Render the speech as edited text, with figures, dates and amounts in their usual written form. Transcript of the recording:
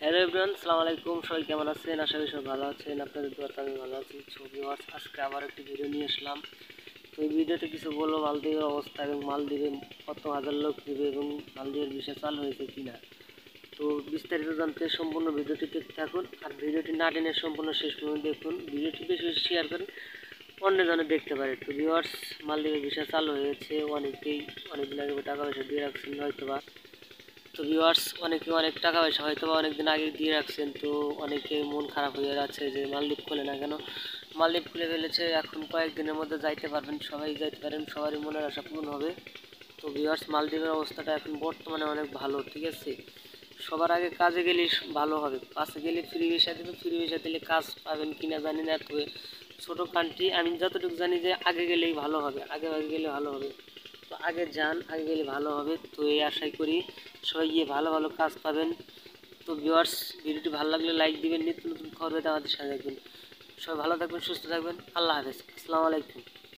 Hello everyone, আসসালামু আলাইকুম। সবাই কেমন আছেন? আশা করি সবাই ভালো আছেন। আপনাদের দোয়াতে আমি ভালো আছি। ভিউয়ার্স, আজকে আবার একটি ভিডিও নিয়ে আসলাম। তো এই ভিডিওতে কিছু বলবো মালদ্বীপের অবস্থা এবং মালদ্বীপে কত হাজার লোক নেবে এবং মালদ্বীপের ভিসা চালু হয়েছে কিনা। তো বিস্তারিত জানতে সম্পূর্ণ ভিডিওটি দেখতে থাকুন। আর ভিডিওটি না টেনে সম্পূর্ণ শেষ পর্যন্ত দেখুন। ভিডিওটি বেশি বেশি শেয়ার করেন, অন্যজনে দেখতে পারে। তো ভিউয়ার্স, মালদ্বীপের ভিসা চালু হয়েছে। অনেকেই অনেকদিন আগে টাকা পয়সা দিয়ে রাখছেন হয়তোবা। তো ভিউয়ার্স, অনেকে অনেক টাকা পয়সা হয়তো বা অনেকদিন আগে দিয়ে রাখছেন। তো অনেকে মন খারাপ হয়ে যাচ্ছে যে মালদ্বীপ খুলে না কেন। মালদ্বীপ খুলে ফেলেছে, এখন কয়েকদিনের মধ্যে যাইতে পারবেন, সবাই যাইতে পারেন, সবারই মনের আশা পূরণ হবে। তো ভিউয়ার্স, মালদ্বীপের অবস্থাটা এখন বর্তমানে অনেক ভালো, ঠিক আছে। সবার আগে কাজে গেলে ভালো হবে। কাজে গেলে ফ্রি ভিসা দেবে, ফ্রি ভিসা দিলে কাজ পাবেন কিনা জানি না। তবে ছোটো কান্ট্রি, আমি যতটুকু জানি যে আগে গেলেই ভালো হবে, আগে আগে গেলে ভালো হবে। তো আগে যান, আগে গেলে ভালো হবে। তো এই আশাই করি সবাই গিয়ে ভালো ভালো কাজ পাবেন। তো ভিউয়ার্স, ভিডিওটি ভালো লাগলে লাইক দিবেন, নিত্য নতুন খবর পেতে আমাদের সাথে থাকবেন। সবাই ভালো থাকবেন, সুস্থ থাকবেন। আল্লাহ হাফেজ, আসসালামু আলাইকুম।